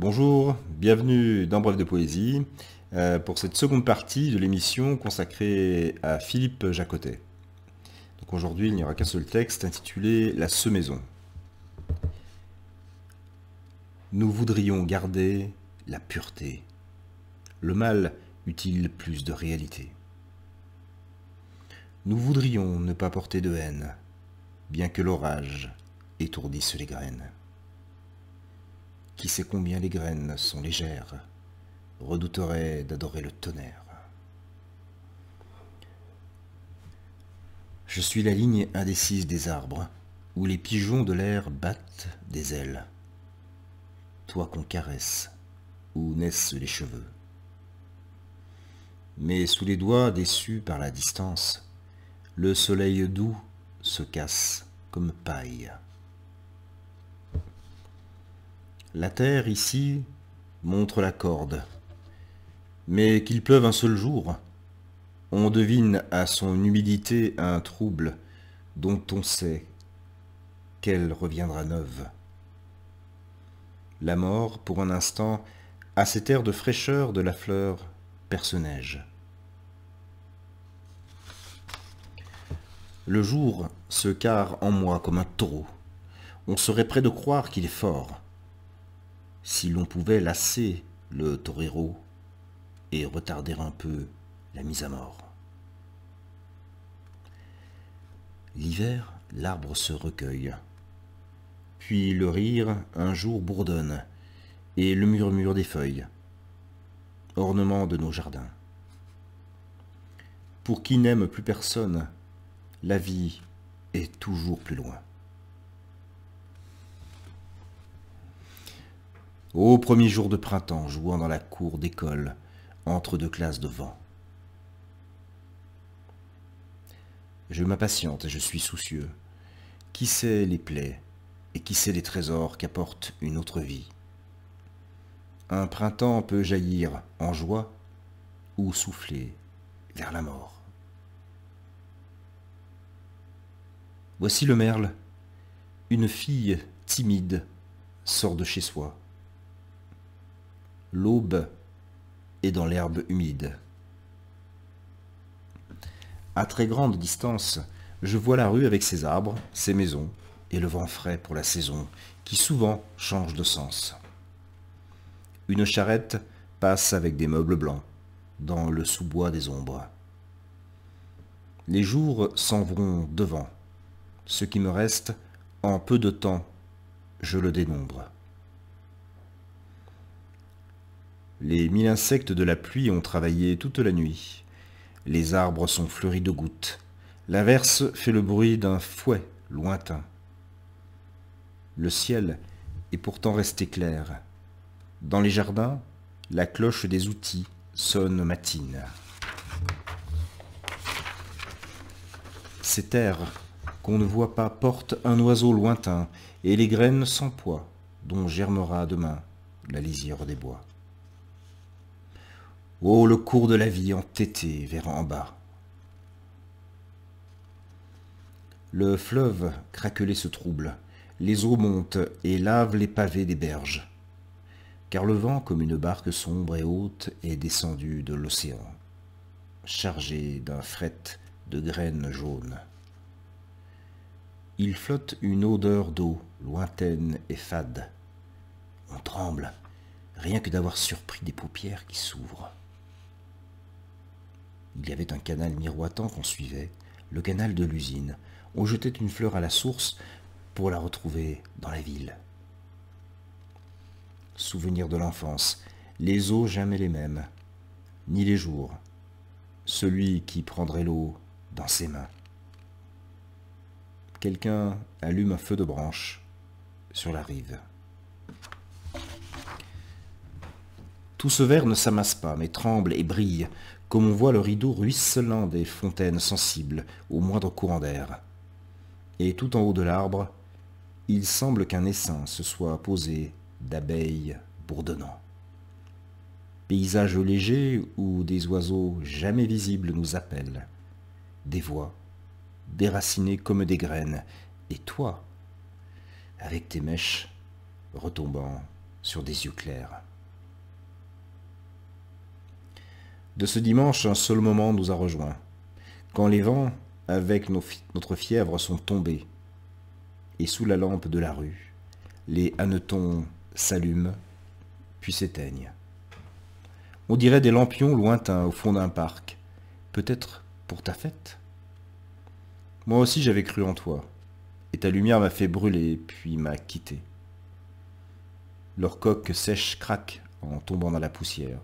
Bonjour, bienvenue dans Bref de Poésie, pour cette seconde partie de l'émission consacrée à Philippe Jacotet. Donc aujourd'hui, il n'y aura qu'un seul texte intitulé La Semaison. Nous voudrions garder la pureté. Le mal eut-il plus de réalité? Nous voudrions ne pas porter de haine, bien que l'orage étourdisse les graines. Qui sait combien les graines sont légères, redouterait d'adorer le tonnerre. Je suis la ligne indécise des arbres, où les pigeons de l'air battent des ailes. Toi qu'on caresse, où naissent les cheveux. Mais sous les doigts déçus par la distance, le soleil doux se casse comme paille. La terre ici montre la corde, mais qu'il pleuve un seul jour, on devine à son humidité un trouble dont on sait qu'elle reviendra neuve. La mort, pour un instant, a cet air de fraîcheur de la fleur perce-neige. Le jour se carre en moi comme un taureau. On serait près de croire qu'il est fort. Si l'on pouvait lasser le torero et retarder un peu la mise à mort. L'hiver, l'arbre se recueille. Puis le rire, un jour, bourdonne, et le murmure des feuilles, ornement de nos jardins. Pour qui n'aime plus personne, la vie est toujours plus loin. Ô premier jour de printemps, jouant dans la cour d'école, entre deux classes de vent. Je m'impatiente et je suis soucieux. Qui sait les plaies et qui sait les trésors qu'apporte une autre vie? Un printemps peut jaillir en joie ou souffler vers la mort. Voici le merle. Une fille timide sort de chez soi. L'aube est dans l'herbe humide. À très grande distance, je vois la rue avec ses arbres, ses maisons, et le vent frais pour la saison, qui souvent change de sens. Une charrette passe avec des meubles blancs, dans le sous-bois des ombres. Les jours s'en vont devant. Ce qui me reste, en peu de temps, je le dénombre. Les 1000 insectes de la pluie ont travaillé toute la nuit. Les arbres sont fleuris de gouttes. L'averse fait le bruit d'un fouet lointain. Le ciel est pourtant resté clair. Dans les jardins, la cloche des outils sonne matine. Ces terres qu'on ne voit pas portent un oiseau lointain et les graines sans poids dont germera demain la lisière des bois. Oh, le cours de la vie entêté vers en bas. Le fleuve craquelé se trouble, les eaux montent et lavent les pavés des berges. Car le vent, comme une barque sombre et haute, est descendu de l'océan, chargé d'un fret de graines jaunes. Il flotte une odeur d'eau, lointaine et fade. On tremble, rien que d'avoir surpris des paupières qui s'ouvrent. Il y avait un canal miroitant qu'on suivait, le canal de l'usine. On jetait une fleur à la source pour la retrouver dans la ville. Souvenir de l'enfance, les eaux jamais les mêmes, ni les jours, celui qui prendrait l'eau dans ses mains. Quelqu'un allume un feu de branche sur la rive. Tout ce verre ne s'amasse pas, mais tremble et brille, comme on voit le rideau ruisselant des fontaines sensibles au moindre courant d'air. Et tout en haut de l'arbre, il semble qu'un essaim se soit posé d'abeilles bourdonnant. Paysage léger où des oiseaux jamais visibles nous appellent, des voix déracinées comme des graines, et toi, avec tes mèches retombant sur des yeux clairs. De ce dimanche, un seul moment nous a rejoints, quand les vents, avec notre fièvre, sont tombés, et sous la lampe de la rue, les hannetons s'allument, puis s'éteignent. On dirait des lampions lointains au fond d'un parc, peut-être pour ta fête. Moi aussi j'avais cru en toi, et ta lumière m'a fait brûler, puis m'a quitté. Leurs coques sèches craquent en tombant dans la poussière.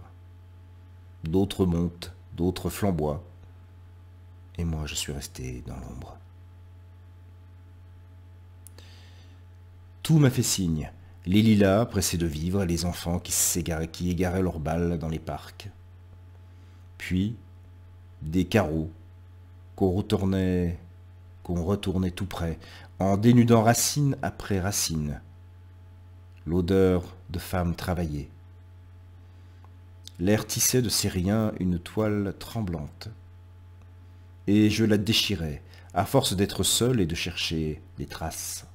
D'autres montent, d'autres flamboient, et moi je suis resté dans l'ombre. Tout m'a fait signe, les lilas pressés de vivre, les enfants qui égaraient leurs balles dans les parcs. Puis, des carreaux qu'on retournait tout près, en dénudant racine après racine, l'odeur de femmes travaillées. L'air tissait de ces riens une toile tremblante, et je la déchirais, à force d'être seul et de chercher des traces.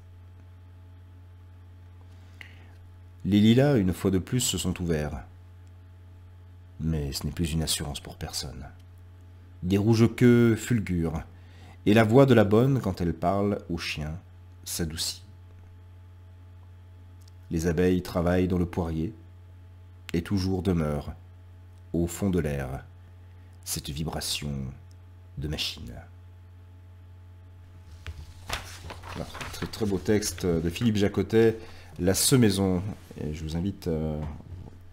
Les lilas, une fois de plus, se sont ouverts. Mais ce n'est plus une assurance pour personne. Des rouges-queues fulgurent, et la voix de la bonne, quand elle parle aux chiens, s'adoucit. Les abeilles travaillent dans le poirier, et toujours demeure, au fond de l'air, cette vibration de machine. Voilà, très, très beau texte de Philippe Jacotet, La Semaison. Et je vous invite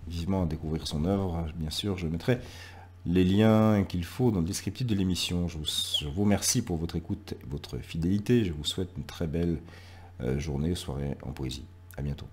vivement à découvrir son œuvre. Bien sûr, je mettrai les liens qu'il faut dans le descriptif de l'émission. Je vous remercie pour votre écoute et votre fidélité. Je vous souhaite une très belle journée, soirée en poésie. À bientôt.